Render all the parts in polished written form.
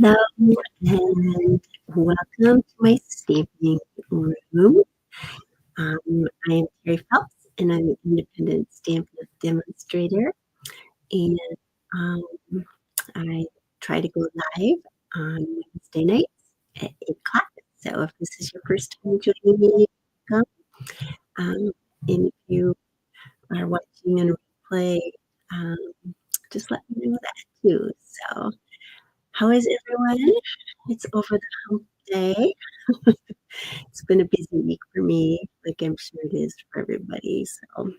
Hello and welcome to my stamping room. I am Terry Phelps and I'm an independent stamp demonstrator. And um, I try to go live on Wednesday nights at 8 o'clock. So if this is your first time joining me, welcome. Um, and if you are watching on replay, um, just let me know that too. So, how is everyone? It's over the hump day. It's been a busy week for me, like I'm sure it is for everybody. So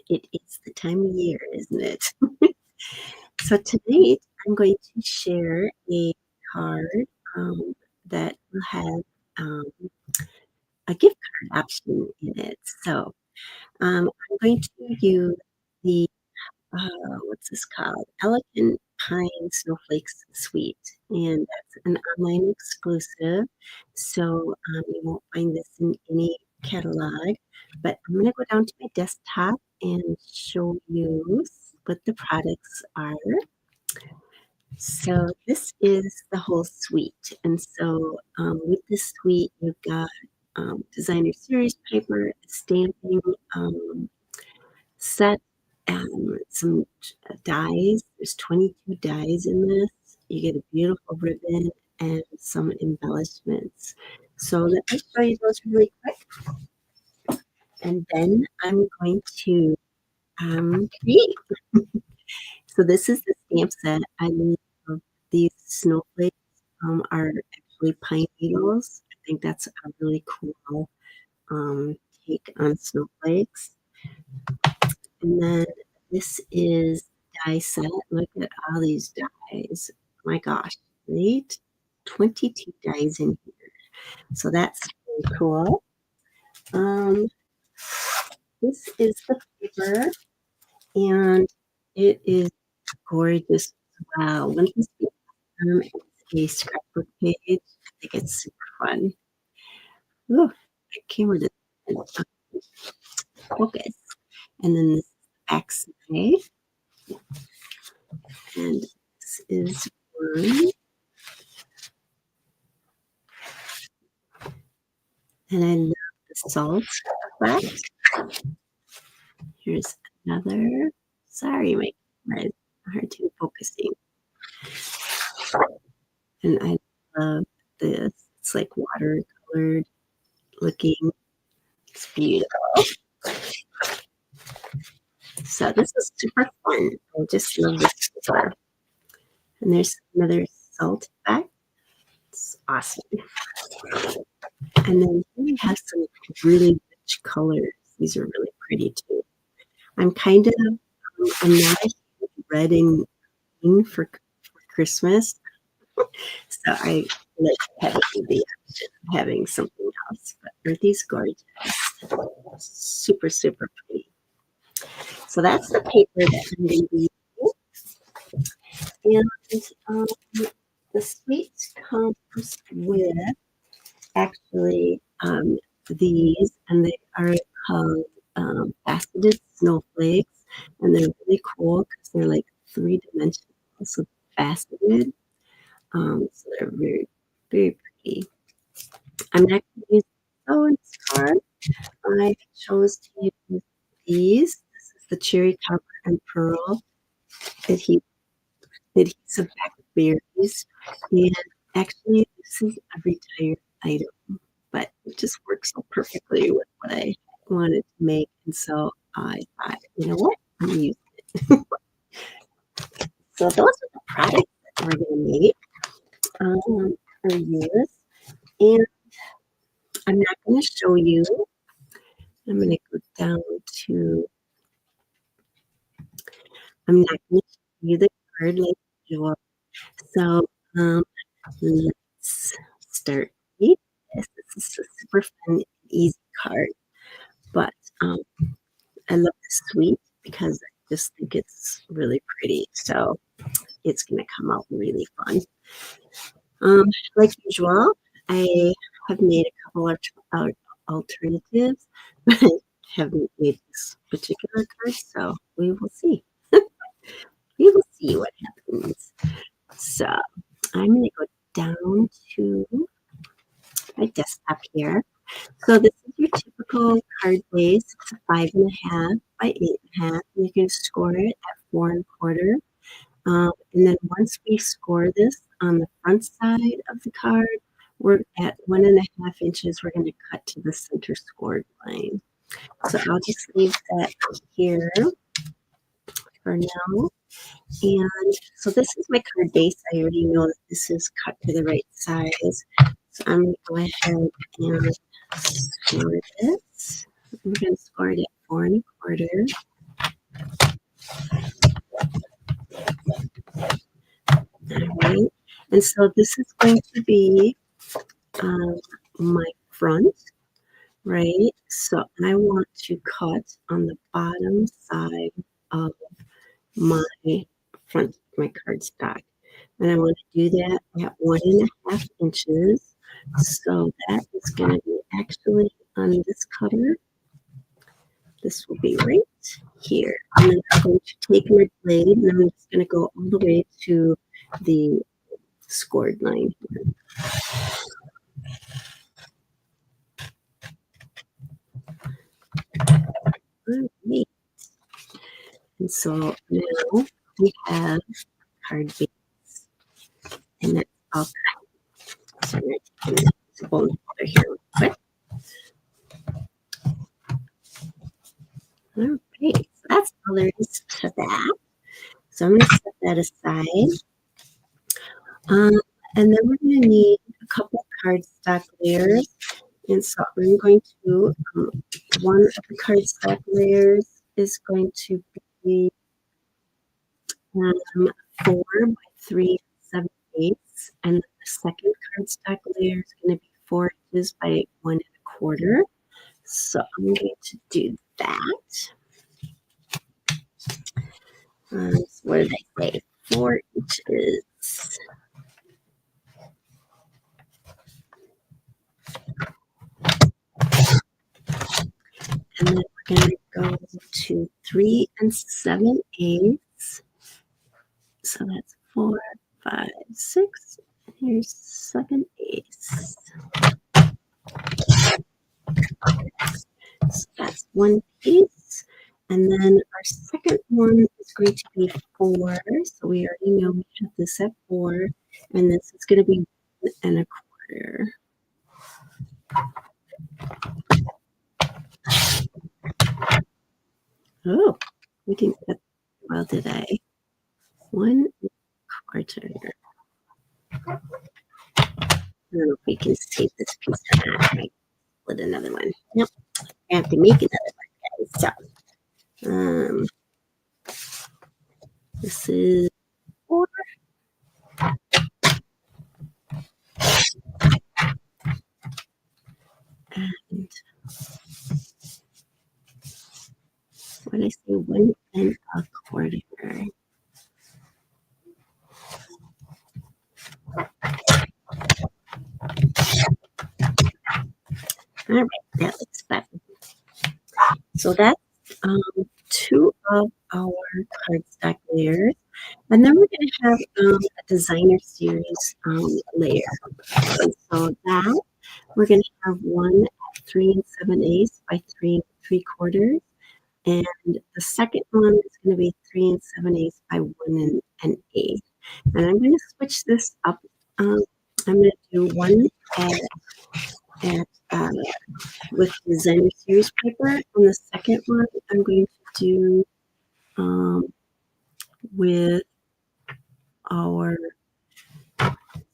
it is the time of year, isn't it? So tonight I'm going to share a card that will have um, a gift card option in it. So I'm going to use the what's this called? Elegant Pines Snowflakes Suite. And that's an online exclusive. So you won't find this in any catalog. But I'm going to go down to my desktop and show you what the products are. So this is the whole suite. And so with this suite, you've got designer series paper, stamping set, some dies. There's 22 dies in this. You get a beautiful ribbon and some embellishments. So let me show you those really quick. And then I'm going to create. So this is the stamp set. I love these snowflakes are actually pine needles. I think that's a really cool take on snowflakes. And then this is die set. Look at all these dies. My gosh, right? 22 dies in here. So that's really cool. This is the paper, and it is gorgeous as well. One piece it's a scrapbook page. I think it's super fun. Ooh, my camera doesn't focus. And then this back side. And this is one. And I love the salt effect. Here's another. Sorry, my camera is hard time focusing. And I love this. It's like watercolored looking. It's beautiful. So this is super fun. I just love this paper. And there's another salt effect. It's awesome. And then we have some really rich colors. These are really pretty too. I'm kind of, I'm not a huge red and green for Christmas. So I like having the option of having something else. But aren't these gorgeous? Super, super pretty. So that's the paper that I'm going to be using. And the suite comes with actually these, and they are called faceted snowflakes, and they're really cool because they're like three-dimensional, so faceted. So they're very, very pretty. I'm not going to use sewing card. I chose to use these. This is the cherry copper and pearl adhesive berries. And actually, this is a retired item, but it just works so perfectly with what I wanted to make. And so I thought, you know what? I'm going to use it. So those are the products that we're going to make or use. And I'm not going to show you. I'm going to go down to, I'm not going to show you the card like usual. So let's start with this. This is a super fun, easy card. But I love the suite because I just think it's really pretty. So it's going to come out really fun. Like usual, I have made a couple of alternatives, but I haven't made this particular card, so we will see. We will see what happens. So I'm going to go here. So this is your typical card base. It's a 5.5 by 8.5. You can score it at 4.25. And then once we score this on the front side of the card, we're at 1.5 inches. We're going to cut to the center scored line. So I'll just leave that here for now. And so this is my card base. I already know that this is cut to the right size. So I'm going to go ahead and score this. I'm going to score it at 4.25. All right. And so this is going to be my front, right? So I want to cut on the bottom side of my front, my cardstock. And I want to do that at 1.5 inches. So that is going to be actually on this cutter. This will be right here. And then I'm going to take my blade and I'm just going to go all the way to the scored line here. All right. And so now we have card base, and that's all cut. So I'm going to take this bone over here real quick. All right, so that's all there is to that. So I'm going to set that aside. And then we're going to need a couple cardstock layers. And so I'm going to, one of the cardstock layers is going to be 4 by 3 7/8, and the second cardstock layer is going to be 4 inches by 1.25. So I'm going to do that. So what did I say? 4 inches. And then we're going to go to 3 7/8. So that's 4, 5, 6. Here's 7/8. So that's one piece. And then our second one is going to be 4. So we already know we have this at 4. And this is going to be 1.25. Oh, we didn't get that well, did I? 1.25. I don't know if we can save this piece or not. Right? With another one. Nope. I have to make another one, guys. So, this is 4. And what did I say? 1.25. All right, that looks better. So that's 2 of our cardstock layers. And then we're going to have a designer series layer. And so that we're going to have one at 3 7/8 by 3 3/4. And the second one is going to be 3 7/8 by 1 1/8. And I'm going to switch this up. I'm going to do one at with designer series paper, and the second one I'm going to do with our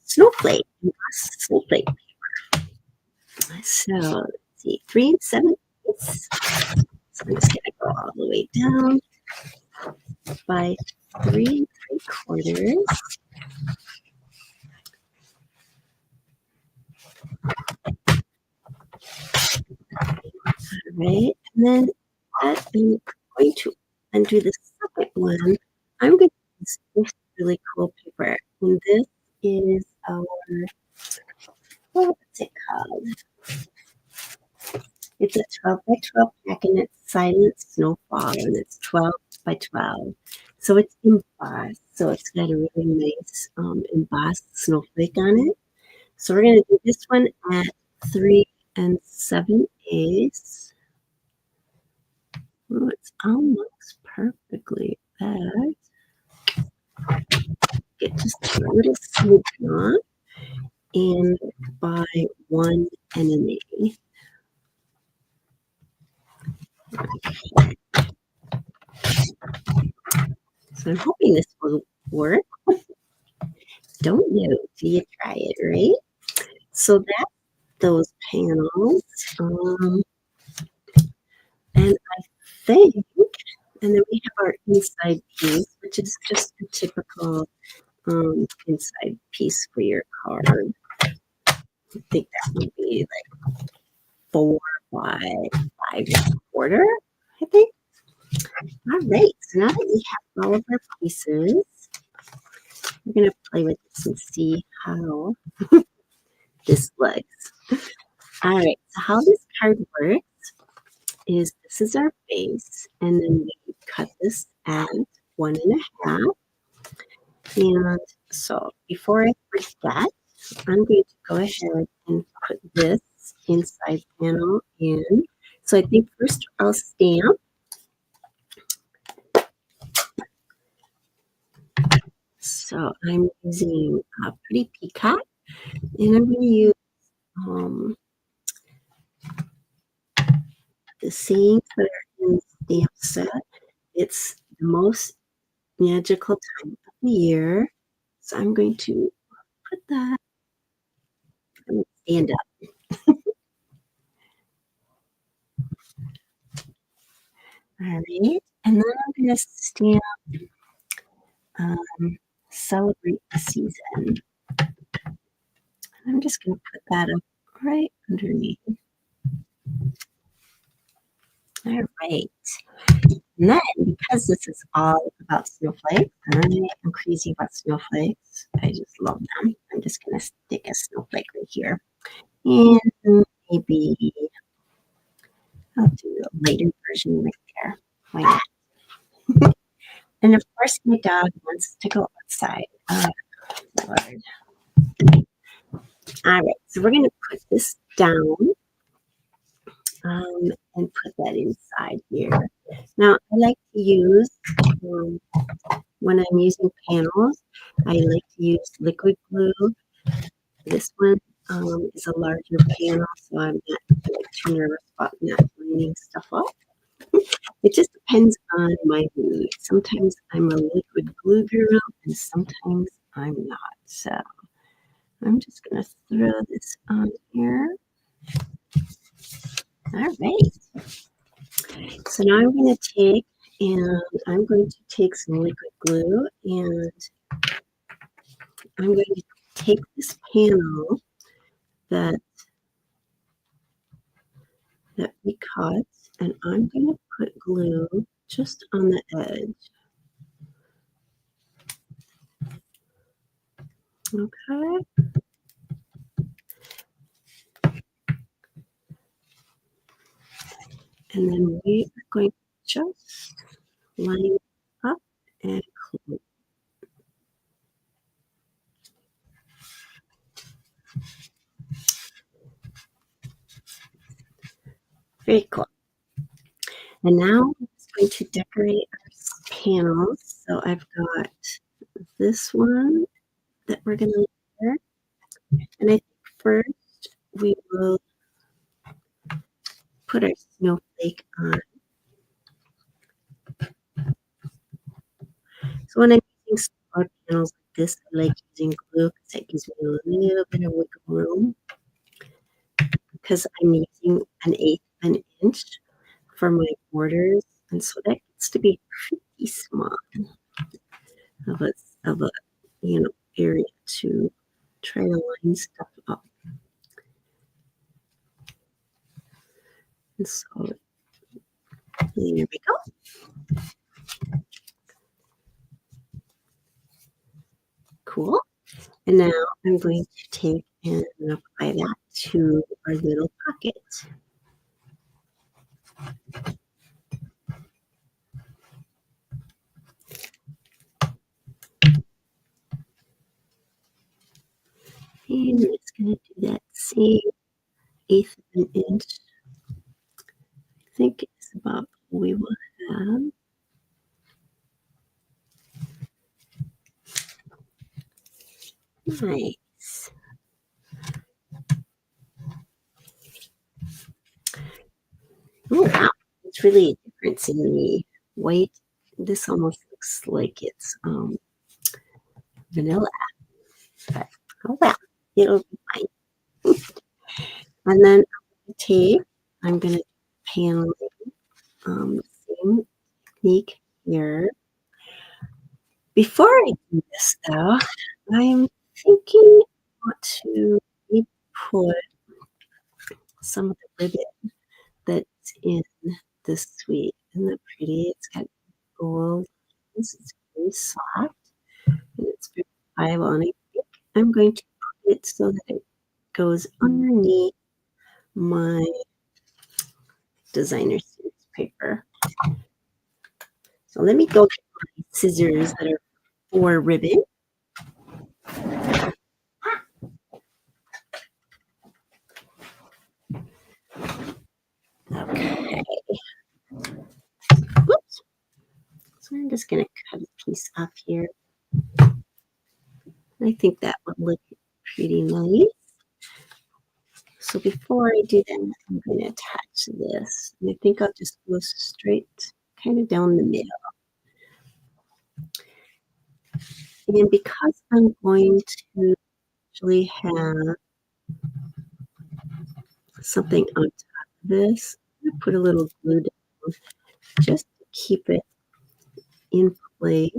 snowflake paper. So let's see, 3 7/8. So I'm just gonna go all the way down by 3 3/4. All right, and then I'm going to undo the second one. I'm going to use this really cool paper, and this is our, what's it called? It's a 12 by 12 pack, and it's Silent Snowfall, and it's 12 by 12. So it's embossed, so it's got a really nice embossed snowflake on it. So we're going to do this one at 3 and 7/8. Oh, it's almost perfectly that. Get just a little snipping off and by 1 1/8. So I'm hoping this will work. Don't know till you try it, right? So that's those panels. And I think, and then we have our inside piece, which is just a typical inside piece for your card. I think that would be like 4 by 5 1/4, I think. All right, so now that we have all of our pieces, we're going to play with this and see how this looks. All right, so how this card works is this is our base, and then we cut this at 1 1/2. And so before I forget, I'm going to go ahead and put this inside panel in. So I think first I'll stamp. So I'm using a Pretty Peacock, and I'm going to use the sayings that are in the stamp set. It's the most magical time of the year. So I'm going to put that and stand up. All right. And then I'm going to stamp Celebrate the Season. I'm just going to put that up right underneath. All right. And then, because this is all about snowflakes, and I'm crazy about snowflakes, I just love them. I'm just going to stick a snowflake right here. And maybe I'll do a later version right there. Why not? And of course, my dog wants to go outside. Oh, Lord. All right, so we're going to put this down and put that inside here. Now, I like to use, when I'm using panels, I like to use liquid glue. This one is a larger panel, so I'm not like, too nervous about not lining stuff up. It just depends on my mood. Sometimes I'm a liquid glue girl, and sometimes I'm not. So I'm just going to throw this on here. All right. So now I'm going to take some liquid glue, and I'm going to take this panel that we cut, and I'm going to put glue just on the edge. Okay. And then we are going to just line it up and close. Very cool. And now I'm just going to decorate our panels. So I've got this one that we're going to layer. And I think first we will put our snowflake on. So when I'm using smaller panels like this, I like using glue because it gives me a little bit of wiggle room. Because I'm using 1/8 of an inch for my borders, and so that gets to be pretty small of a area to try to line stuff up. And so there we go. Cool. And now I'm going to take and apply that to our little pocket. And it's going to do that same 1/8 of an inch, I think is about what we will have. Nice. Oh, wow. It's really a difference in the white. This almost looks like it's vanilla, but oh well, it'll be fine. And then tape, I'm gonna panel same technique here. Before I do this though, I'm thinking I want to maybe put some of the ribbon that's in this suite. Isn't that pretty? It's got gold. This is very soft and it's very pliable. And I think I'm going to put it so that it goes underneath my designer series paper. So let me go get my scissors that are for ribbon. Okay. Oops. So I'm just going to cut a piece off here. I think that would look pretty nice. So before I do that, I'm going to attach this. And I think I'll just go straight kind of down the middle. And because I'm going to actually have something on top of this, I'm going to put a little glue down just to keep it in place.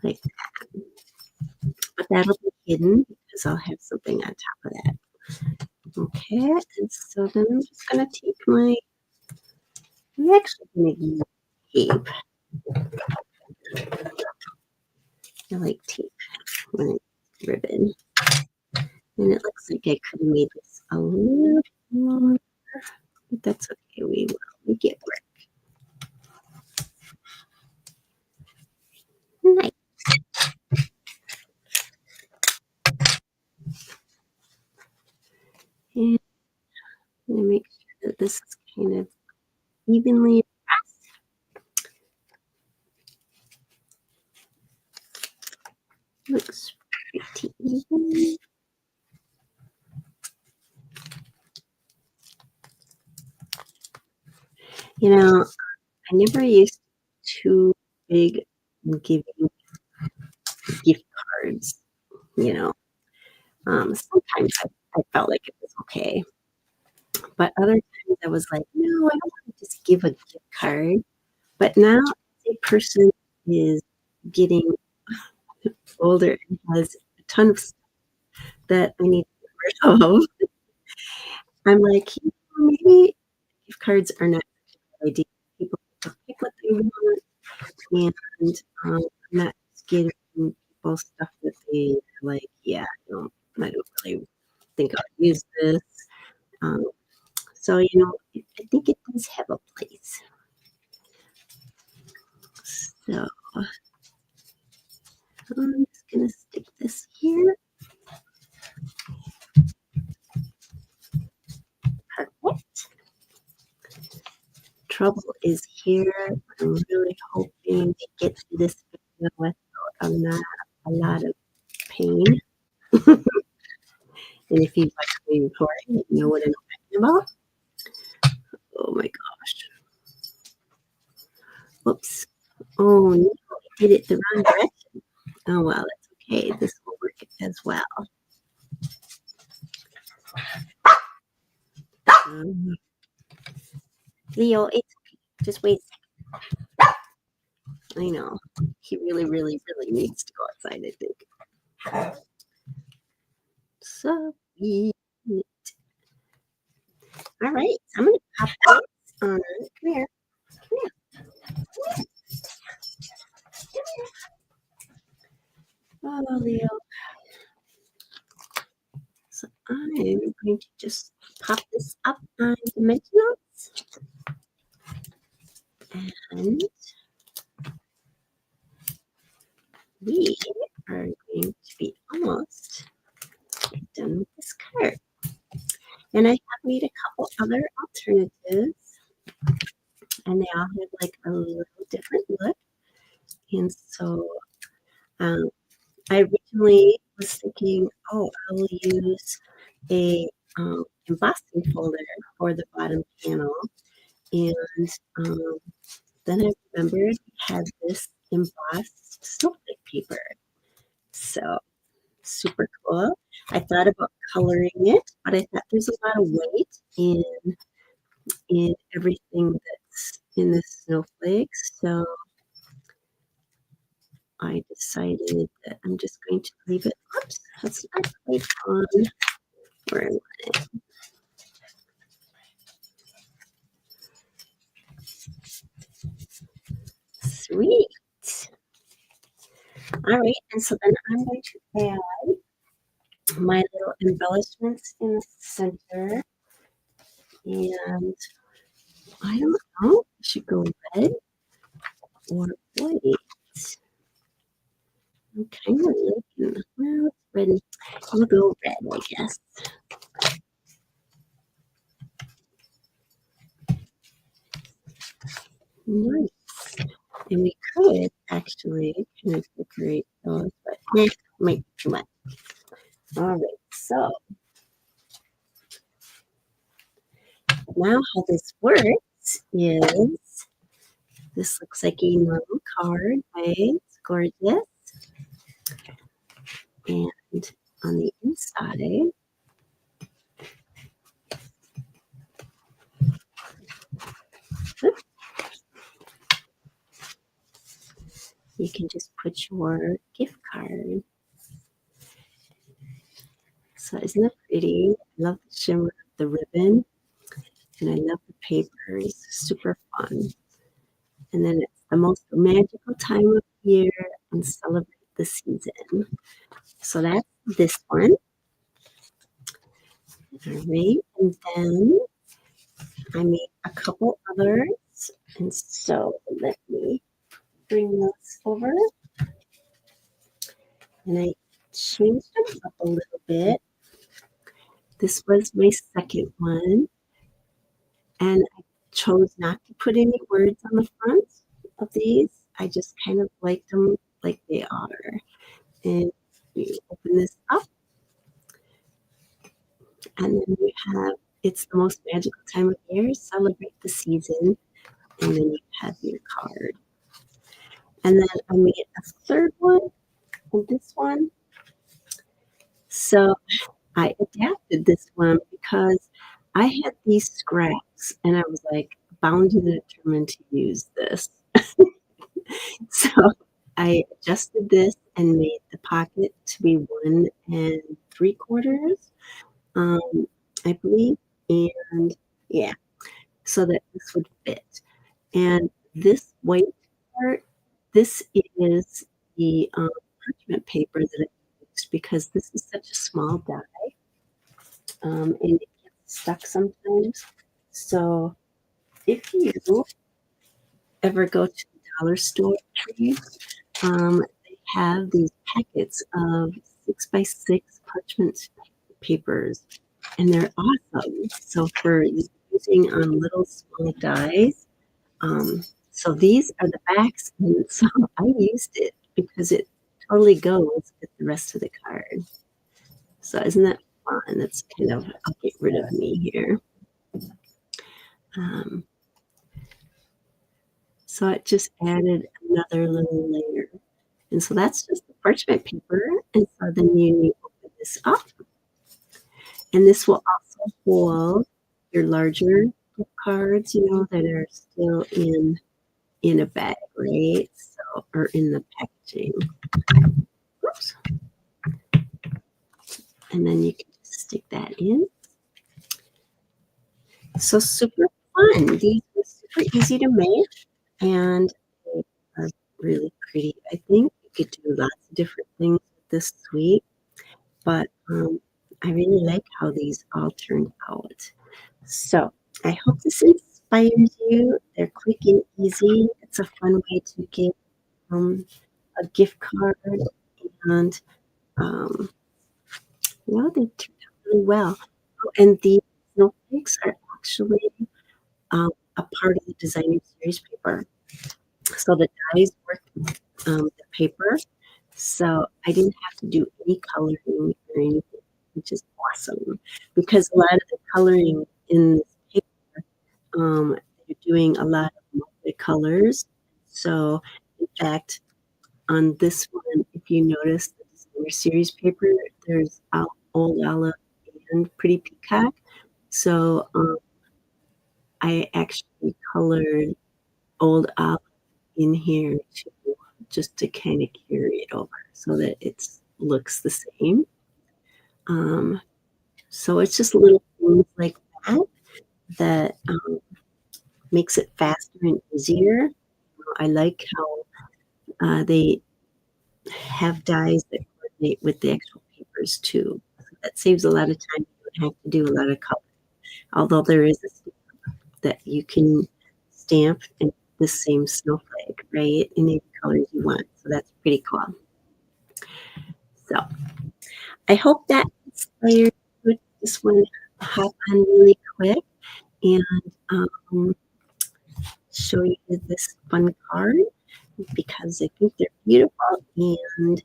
Like that. But that'll be hidden because I'll have something on top of that. Okay, and so then I'm just going to take my, I'm actually going to use tape. I like tape when it's ribbon. And it looks like I could have made this a little longer, but that's okay. We will make it work. Nice. And I'm going to make sure that this is kind of evenly pressed. Looks pretty even. You know, I never used too big giving gift cards, you know. Sometimes I felt like it was okay. But other times I was like, no, I don't want to just give a gift card. But now a person is getting older and has a ton of stuff that I need to get rid of. I'm like, maybe gift cards are not a good idea. People can pick what they want, and I'm not just giving people stuff that they like. Yeah, I don't really think I'll use this. Um, so I think it does have a place. So I'm just gonna stick this here. Perfect. Trouble is here. I'm really hoping to get to this video without a lot of pain. And if you watch me recording, you know what I'm talking about. Oh my gosh. Whoops. Oh no, I did it the wrong direction. Oh well, that's okay. This will work as well. Leo, it's okay. Just wait a second. I know. He really, really, really needs to go outside, I think. So sweet. All right. I'm going to pop this on. Come here. Come here. Come here. Oh, Leo. So I'm going to just pop this up on dimensionals. And we are going going to be almost done with this card. And I have made a couple other alternatives, and they all have like a little different look. And so um, I originally was thinking, oh, I will use a embossing folder for the bottom panel. And then I remembered I had this embossed snowflake paper. So super cool. I thought about coloring it, but I thought there's a lot of weight in everything that's in the snowflakes. So I decided that I'm just going to leave it. Oops, that's not quite on where I want it. Sweet. All right, and so then I'm going to add my little embellishments in the center. And I don't know, I should go red or white. I'm kind of liking, well, it's red. I'll go red, I guess. Nice. And we could actually kind of decorate those, but might be too much. All right, so now how this works is this looks like a normal card, right? It's gorgeous. And on the inside, you can just put your gift card. So isn't that pretty? I love the shimmer of the ribbon, and I love the paper. It's super fun. And then it's the most magical time of year and celebrate the season. So that's this one. All right, and then I made a couple others, and so let me bring those over. And I changed them up a little bit. This was my second one, and I chose not to put any words on the front of these. I just kind of liked them like they are. And you open this up, and then you have it's the most magical time of year, celebrate the season, and then you have your card. And then I made a third one, and this one. So I adapted this one because I had these scraps, and I was like bound and determined to use this. So I adjusted this and made the pocket to be 1 3/4, I believe. And yeah, so that this would fit. And this white part, this is the parchment paper that I used because this is such a small die, and it gets stuck sometimes. So if you ever go to the dollar store, they have these packets of 6x6 parchment papers, and they're awesome. So for using on little small dies, so these are the backs, and so I used it because it totally goes with the rest of the card. So isn't that fun? That's kind of I'll get rid of me here. Um, so it just added another little layer. And so that's just the parchment paper. And so then you open this up. And this will also hold your larger gift cards, that are still in a bag, right? So or in the packaging. Oops. And then you can just stick that in. So super fun. These are super easy to make, and they are really pretty. I think you could do lots of different things with this suite, but I really like how these all turned out. So I hope this inspires you. They're quick and easy. It's a fun way to give a gift card, and Um, they turned out really well. Oh, and the snowflakes are actually a part of the designer series paper. So the dyes work the paper. So I didn't have to do any coloring or anything, which is awesome because a lot of the coloring in this paper, they're doing a lot of multicolors. So in fact, on this one, if you notice the designer series paper, there's old olive and pretty peacock. So I actually colored old olive in here too, just to kind of carry it over so that it looks the same. Um, so it's just little things like that that makes it faster and easier. I like how they have dyes that coordinate with the actual papers too. That saves a lot of time. You don't have to do a lot of color. Although there is a stamp that you can stamp in the same snowflake, right? In any colors you want. So that's pretty cool. So I hope that inspired you. Just want to hop on really quick and um, show you this fun card because I think they're beautiful and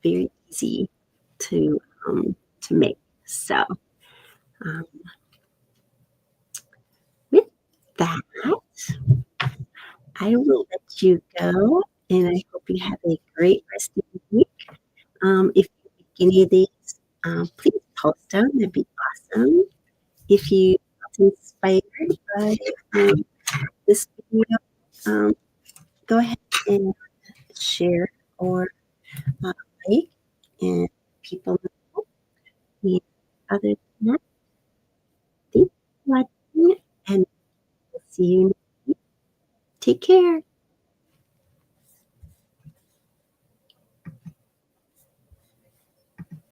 very easy to make. So um, with that, I will let you go, and I hope you have a great rest of the week. If you like any of these, please post them. That'd be awesome. If you felt inspired by this video, um, go ahead and share or uh, like, and people know. And other than that, thanks for watching, and we'll see you next week. Take care.